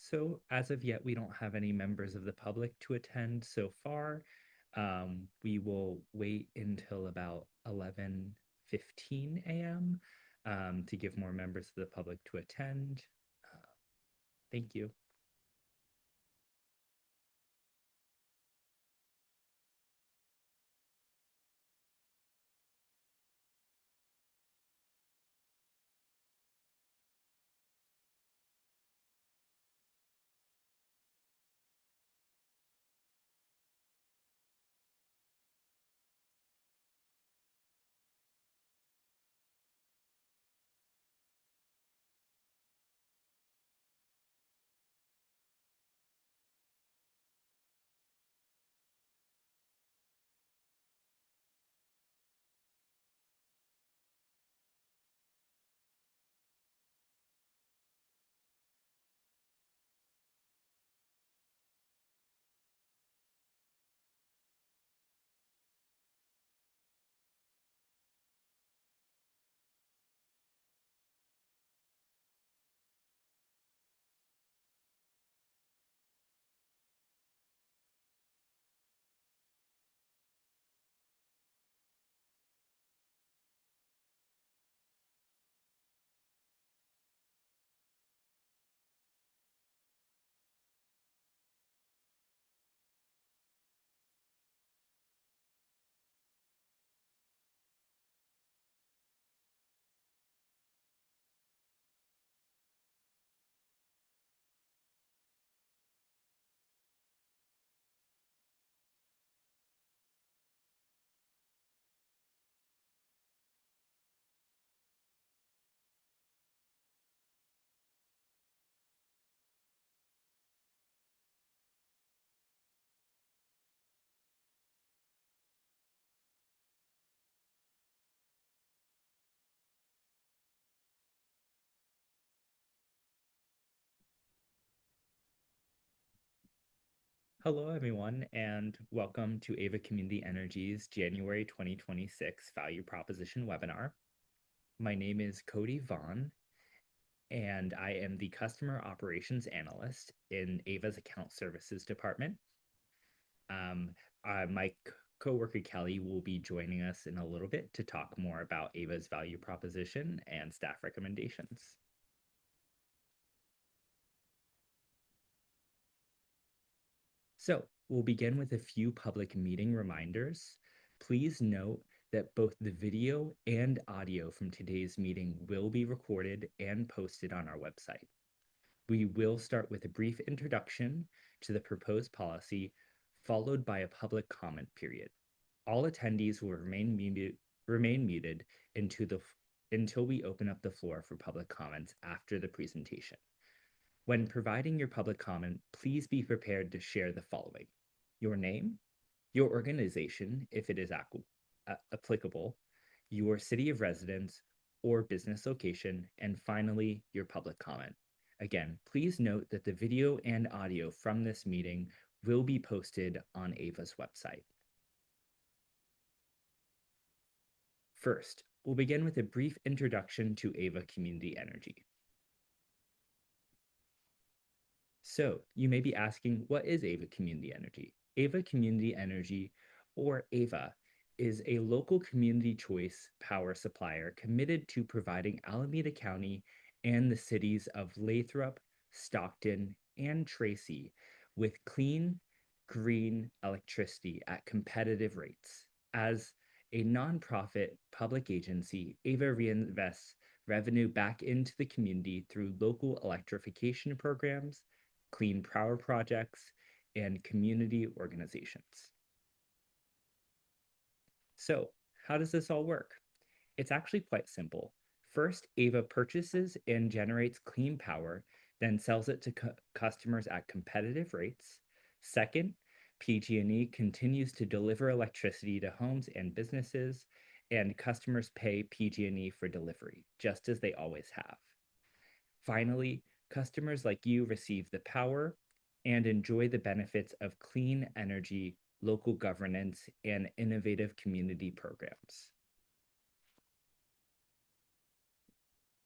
So as of yet, we don't have any members of the public to attend so far. We will wait until about 11:15 a.m. To give more members of the public to attend. Uh, thank you. Hello, everyone, and welcome to Ava Community Energy's January 2026 Value Proposition webinar. My name is Cody Vaughn, and I am the Customer Operations Analyst in Ava's Account Services Department. Um, my coworker Kelly will be joining us in a little bit to talk more about Ava's value proposition and staff recommendations. So we'll begin with a few public meeting reminders. Please note that both the video and audio from today's meeting will be recorded and posted on our website. We will start with a brief introduction to the proposed policy, followed by a public comment period. All attendees will remain muted until we open up the floor for public comments after the presentation. When providing your public comment, please be prepared to share the following: your name, your organization, if it is applicable, your city of residence or business location, and finally, your public comment. Again, please note that the video and audio from this meeting will be posted on Ava's website. First, we'll begin with a brief introduction to Ava Community Energy. So you may be asking, what is Ava Community Energy? Ava Community Energy, or AVA, is a local community choice power supplier committed to providing Alameda County and the cities of Lathrop, Stockton, and Tracy with clean, green electricity at competitive rates. As a nonprofit public agency, AVA reinvests revenue back into the community through local electrification programs, clean power projects, and community organizations. So, how does this all work? It's actually quite simple. First, Ava purchases and generates clean power, then sells it to customers at competitive rates. Second, PG&E continues to deliver electricity to homes and businesses, and customers pay PG&E for delivery, just as they always have. Finally, customers like you receive the power and enjoy the benefits of clean energy, local governance, and innovative community programs.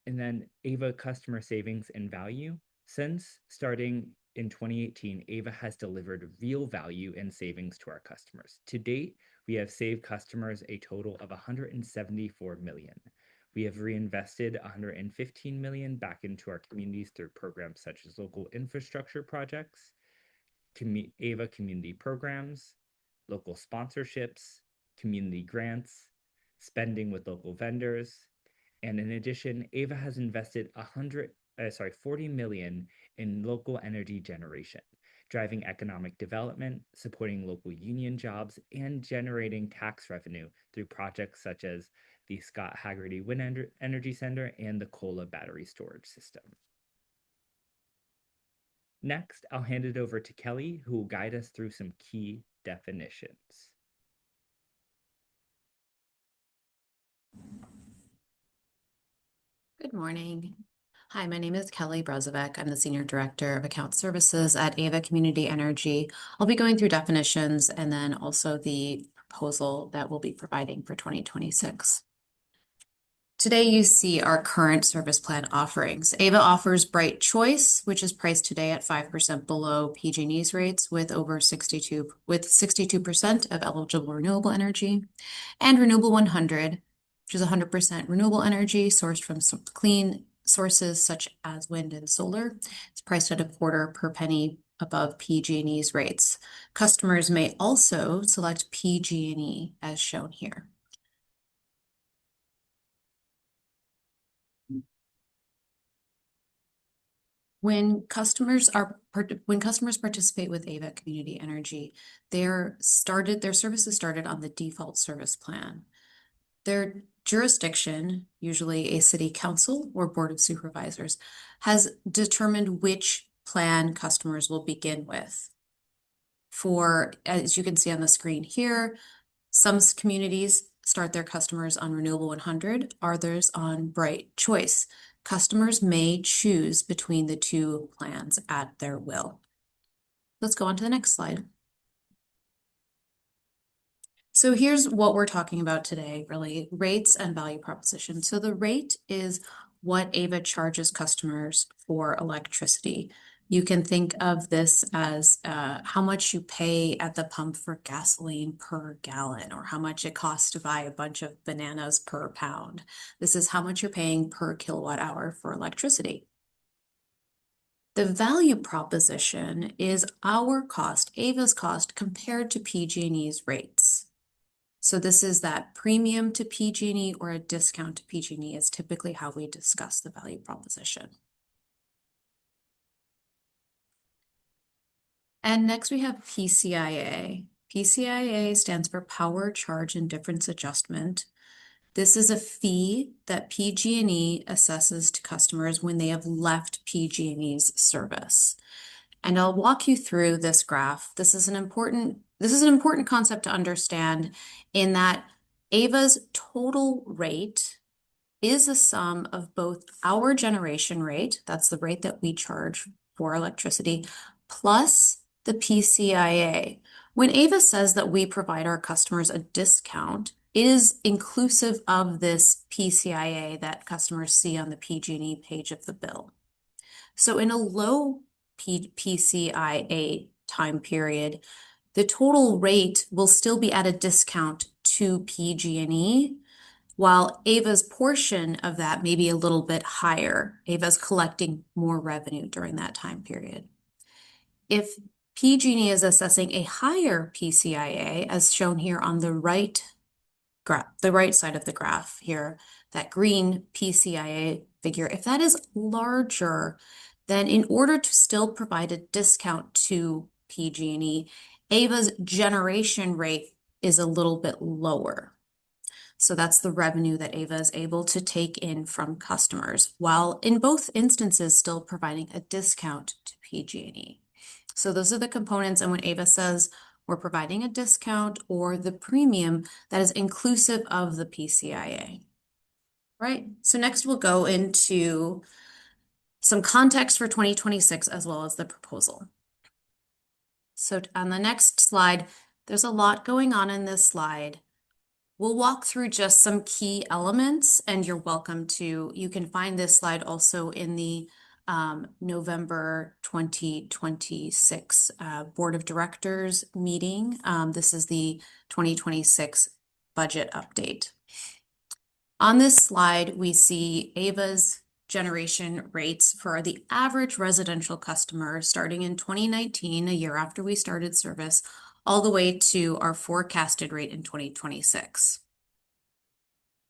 And then Ava customer savings and value. Since starting in 2018, Ava has delivered real value and savings to our customers. To date, we have saved customers a total of 174 million. We have reinvested 115 million back into our communities through programs such as local infrastructure projects, Ava community programs, local sponsorships, community grants, spending with local vendors, and in addition, Ava has invested 40 million in local energy generation, driving economic development, supporting local union jobs, and generating tax revenue through projects such as the Scott Haggerty Wind Energy Center and the Kola Battery Storage System. Next, I'll hand it over to Kelly, who will guide us through some key definitions. Good morning. Hi, my name is Kelly Brozovec. I'm the Senior Director of Account Services at Ava Community Energy. I'll be going through definitions and then also the proposal that we'll be providing for 2026. Today, you see our current service plan offerings. Ava offers Bright Choice, which is priced today at 5% below PG&E's rates with 62% of eligible renewable energy, and Renewable 100, which is 100% renewable energy sourced from some clean sources such as wind and solar. It's priced at a quarter per penny above PG&E's rates. Customers may also select PG&E as shown here. When customers participate with Ava Community Energy, their services started on the default service plan. Their jurisdiction, usually a city council or board of supervisors, has determined which plan customers will begin with. For, as you can see on the screen here, some communities start their customers on Renewable 100, others on Bright Choice. Customers may choose between the two plans at their will. Let's go on to the next slide. So here's what we're talking about today, really, rates and value proposition. So the rate is what Ava charges customers for electricity. You can think of this as how much you pay at the pump for gasoline per gallon, or how much it costs to buy a bunch of bananas per pound. This is how much you're paying per kilowatt hour for electricity. The value proposition is our cost, Ava's cost, compared to PG&E's rates. So this is that premium to PG&E or a discount to PG&E is typically how we discuss the value proposition. And next we have PCIA. PCIA stands for Power Charge and Difference Adjustment. This is a fee that PG&E assesses to customers when they have left PG&E's service. And I'll walk you through this graph. This is an important concept to understand in that Ava's total rate is a sum of both our generation rate, that's the rate that we charge for electricity, plus the PCIA. When Ava says that we provide our customers a discount, it is inclusive of this PCIA that customers see on the PG&E page of the bill. So in a low PCIA time period, the total rate will still be at a discount to PG&E, while Ava's portion of that may be a little bit higher. Ava's collecting more revenue during that time period. If PG&E is assessing a higher PCIA, as shown here on the right side of the graph here, that green PCIA figure, if that is larger, then in order to still provide a discount to PG&E, Ava's generation rate is a little bit lower. So that's the revenue that Ava is able to take in from customers, while in both instances still providing a discount to PG&E. So those are the components, and when Ava says we're providing a discount or the premium, that is inclusive of the PCIA. Right, so next we'll go into some context for 2026 as well as the proposal. So on the next slide, there's a lot going on in this slide. We'll walk through just some key elements, and you're welcome to, you can find this slide also in the November 2026 Board of Directors meeting. This is the 2026 budget update. On this slide, we see AVA's generation rates for the average residential customer starting in 2019, a year after we started service, all the way to our forecasted rate in 2026.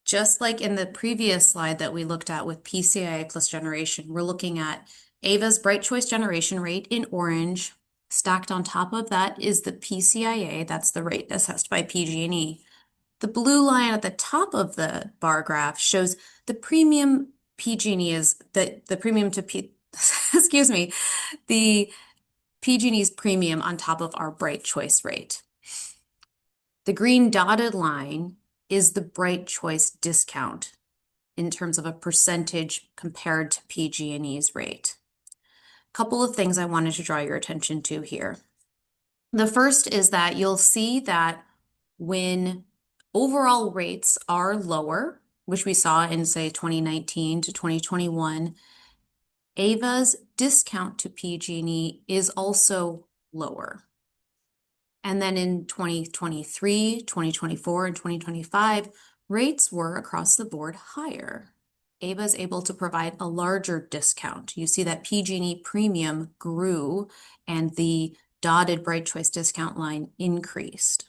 Just like in the previous slide that we looked at with PCIA plus generation, we're looking at AVA's Bright Choice generation rate in orange. Stacked on top of that is the PCIA, that's the rate assessed by PG&E. The blue line at the top of the bar graph shows the premium PG&E is the premium to excuse me, the PG&E's premium on top of our Bright Choice rate. The green dotted line is the Bright Choice discount in terms of a percentage compared to PG&E's rate. A couple of things I wanted to draw your attention to here. The first is that you'll see that when overall rates are lower, which we saw in, say, 2019 to 2021, AVA's discount to PG&E is also lower. And then in 2023, 2024, and 2025, rates were across the board higher. AVA is able to provide a larger discount. You see that PG&E premium grew and the dotted Bright Choice discount line increased.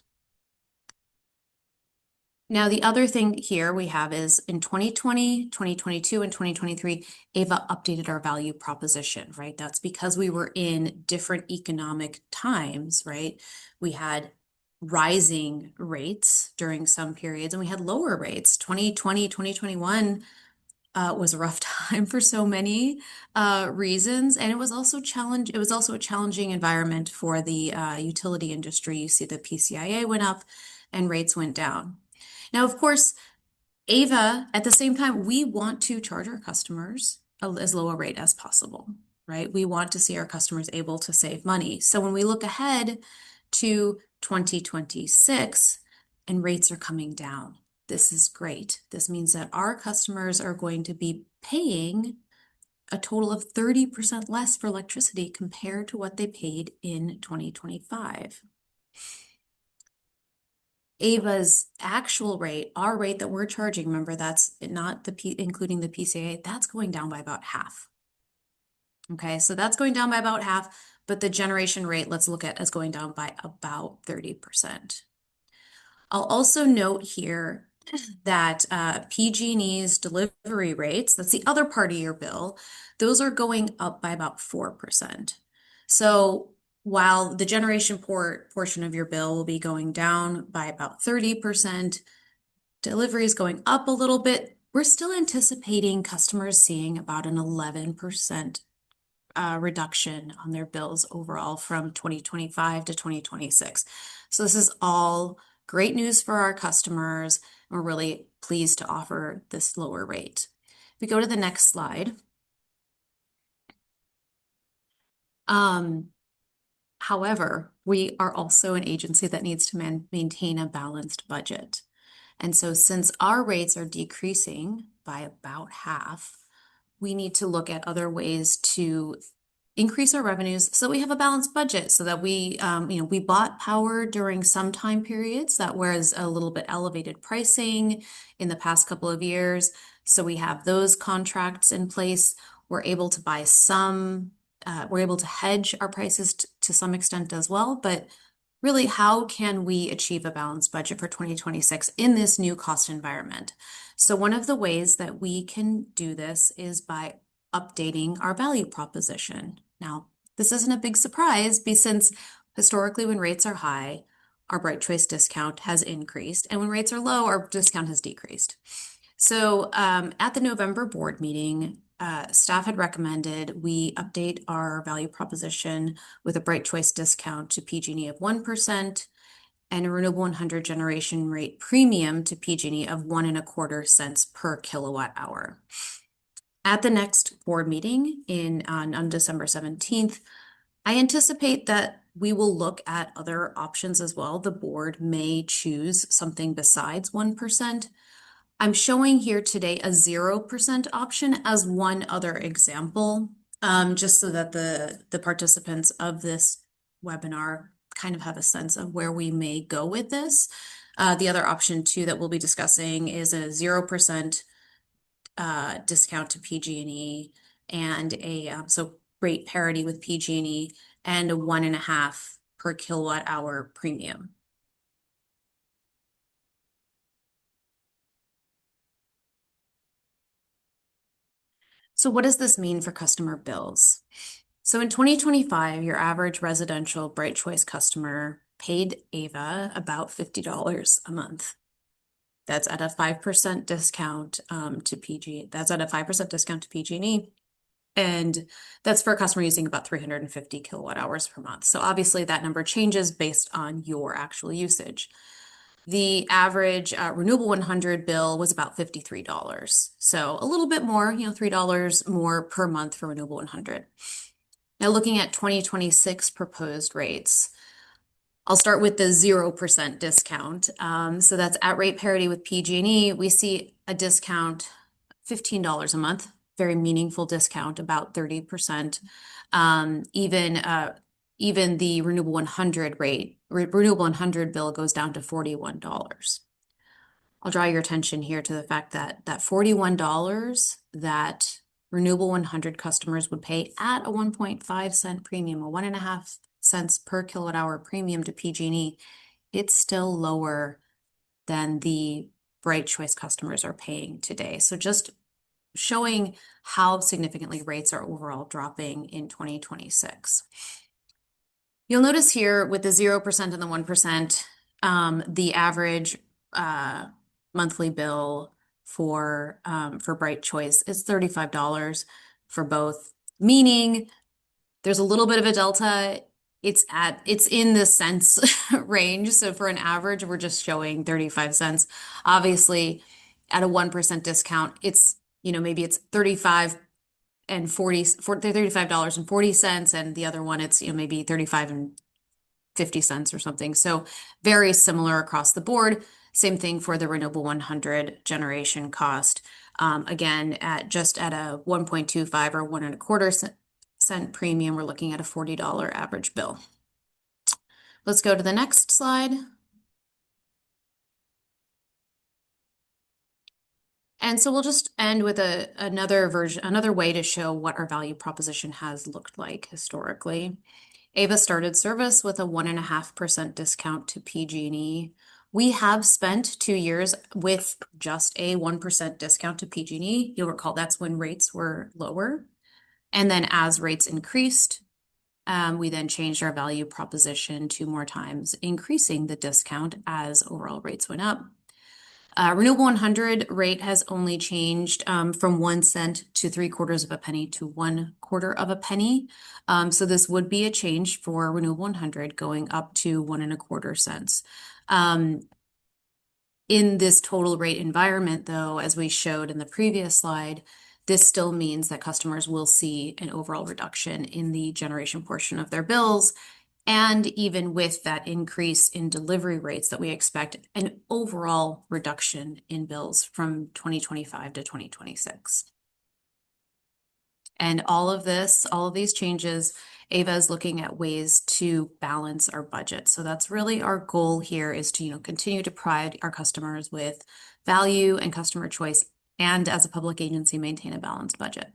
Now, the other thing here we have is in 2020, 2022, and 2023, AVA updated our value proposition, right? That's because we were in different economic times, right? We had rising rates during some periods and we had lower rates. 2020, 2021 was a rough time for so many reasons. And it was also a challenging environment for the utility industry. You see the PCIA went up and rates went down. Now, of course, AVA, at the same time, we want to charge our customers as low a rate as possible, right? We want to see our customers able to save money. So when we look ahead to 2026 and rates are coming down, this is great. This means that our customers are going to be paying a total of 30% less for electricity compared to what they paid in 2025. AVA's actual rate, our rate that we're charging, remember that's not including the PCA, that's going down by about half. Okay, so that's going down by about half, but the generation rate, let's look at as going down by about 30%. I'll also note here that PG&E's delivery rates, that's the other part of your bill, those are going up by about 4%. So while the generation portion of your bill will be going down by about 30%, delivery is going up a little bit, we're still anticipating customers seeing about an 11% reduction on their bills overall from 2025 to 2026. So this is all great news for our customers. We're really pleased to offer this lower rate. If we go to the next slide. However, we are also an agency that needs to maintain a balanced budget. And so since our rates are decreasing by about half, we need to look at other ways to increase our revenues so we have a balanced budget so that we bought power during some time periods that was a little bit elevated pricing in the past couple of years. So we have those contracts in place. We're able to buy we're able to hedge our prices to some extent as well, but really, how can we achieve a balanced budget for 2026 in this new cost environment? So one of the ways that we can do this is by updating our value proposition. Now, this isn't a big surprise since historically when rates are high, our Bright Choice discount has increased, and when rates are low, our discount has decreased. So at the November board meeting, staff had recommended we update our value proposition with a Bright Choice discount to PG&E of 1% and a Renewable 100 generation rate premium to PG&E of 1.25 cents per kilowatt hour. At the next board meeting on December 17th, I anticipate that we will look at other options as well. The board may choose something besides 1%. I'm showing here today a 0% option as one other example. just so that the participants of this webinar kind of have a sense of where we may go with this. The other option too that we'll be discussing is a 0% discount to PG&E and so rate parity with PG&E and a 1.5 per kilowatt hour premium. So what does this mean for customer bills? So in 2025, your average residential Bright Choice customer paid Ava about $50 a month. That's at a 5% discount to PG. That's at a 5% discount to PG&E. And that's for a customer using about 350 kilowatt hours per month. So obviously that number changes based on your actual usage. The average Renewable 100 bill was about $53. So a little bit more, $3 more per month for Renewable 100. Now looking at 2026 proposed rates, I'll start with the 0% discount. So that's at rate parity with PG&E. We see a discount $15 a month, very meaningful discount, about 30%. Even the Renewable 100 Renewable 100 bill goes down to $41. I'll draw your attention here to the fact that that $41 that Renewable 100 customers would pay at a 1.5 cent premium, a 1.5 cents per kilowatt hour premium to PG&E, it's still lower than the Bright Choice customers are paying today. So just showing how significantly rates are overall dropping in 2026. You'll notice here with the 0% and the 1%, the average monthly bill for Bright Choice is $35 for both, meaning there's a little bit of a delta. It's in the cents range. So for an average, we're just showing 35 cents. Obviously, at a 1% discount, it's, maybe it's 35 and 40, $35.40, and the other one, it's, maybe 35 and 50 cents or something. So very similar across the board. Same thing for the Renewable 100 generation cost. Again, at a 1.25 or 1.25 cent premium, we're looking at a $40 average bill. Let's go to the next slide. And so we'll just end with another way to show what our value proposition has looked like historically. Ava started service with a 1.5% discount to PG&E. We have spent 2 years with just a 1% discount to PG&E. You'll recall that's when rates were lower. And then as rates increased, we then changed our value proposition 2 more times, increasing the discount as overall rates went up. Renewable 100 rate has only changed from 1 cent to 3/4 of a penny to 1/4 of a penny. So this would be a change for Renewable 100 going up to 1.25 cents. In this total rate environment, though, as we showed in the previous slide, this still means that customers will see an overall reduction in the generation portion of their bills. And even with that increase in delivery rates that we expect, an overall reduction in bills from 2025 to 2026. And all of these changes, Ava is looking at ways to balance our budget. So that's really our goal here, is to, continue to provide our customers with value and customer choice, and as a public agency, maintain a balanced budget.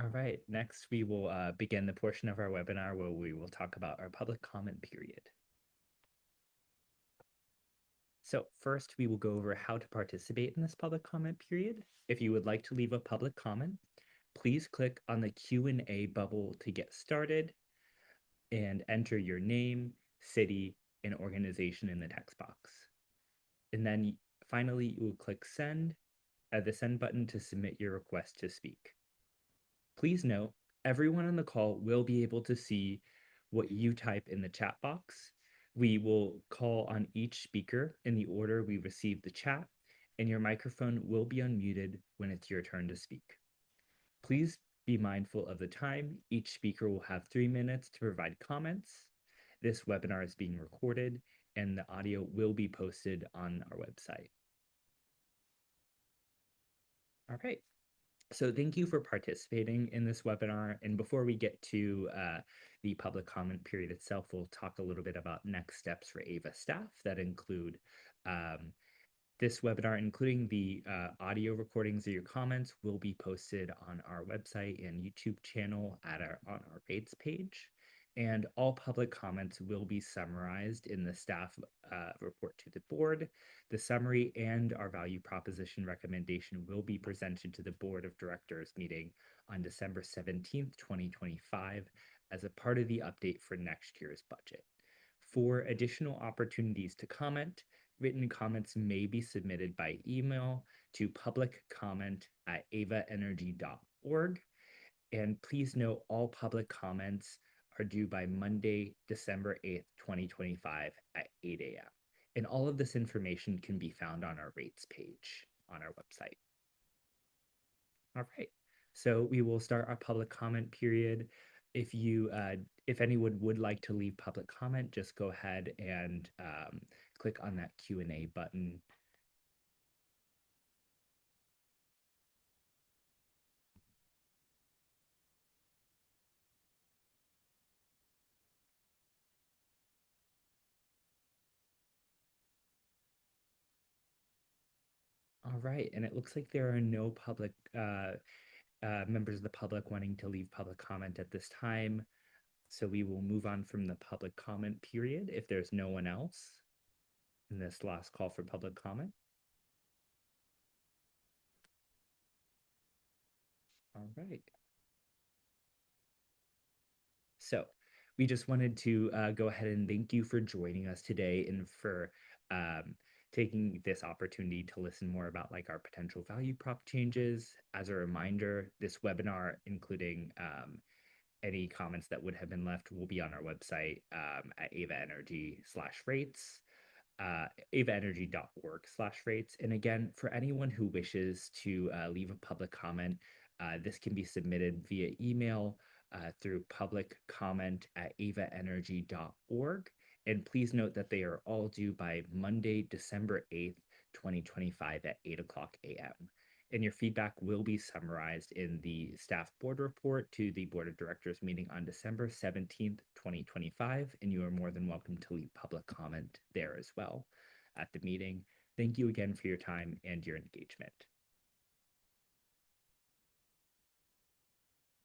All right, next we will begin the portion of our webinar where we will talk about our public comment period. So first, we will go over how to participate in this public comment period. If you would like to leave a public comment, please click on the Q&A bubble to get started and enter your name, city, and organization in the text box. And then finally, you will click send at the send button to submit your request to speak. Please note, everyone on the call will be able to see what you type in the chat box. We will call on each speaker in the order we receive the chat, and your microphone will be unmuted when it's your turn to speak. Please be mindful of the time. Each speaker will have 3 minutes to provide comments. This webinar is being recorded and the audio will be posted on our website. All right. So thank you for participating in this webinar. And before we get to the public comment period itself, we'll talk a little bit about next steps for AVA staff that include um, this webinar, including the audio recordings of your comments, will be posted on our website and YouTube channel on our rates page. And all public comments will be summarized in the staff report to the board. The summary and our value proposition recommendation will be presented to the board of directors meeting on December 17th, 2025, as a part of the update for next year's budget. For additional opportunities to comment, written comments may be submitted by email to publiccomment@avaenergy.org. And please note all public comments are due by Monday, December 8th, 2025 at 8 a.m. And all of this information can be found on our rates page on our website. All right. So we will start our public comment period. If anyone would like to leave public comment, just go ahead and click on that Q&A button. All right, and it looks like there are no public members of the public wanting to leave public comment at this time. So we will move on from the public comment period if there's no one else in this last call for public comment. All right. So we just wanted to go ahead and thank you for joining us today and for taking this opportunity to listen more about like our potential value prop changes. As a reminder, this webinar, including any comments that would have been left, will be on our website at avaenergy/rates. avaenergy.org/rates. And again, for anyone who wishes to leave a public comment, this can be submitted via email through publiccomment@avaenergy.org. And please note that they are all due by Monday, December 8th, 2025 at 8 o'clock a.m. And your feedback will be summarized in the staff board report to the board of directors meeting on December 17th, 2025. And you are more than welcome to leave public comment there as well at the meeting. Thank you again for your time and your engagement.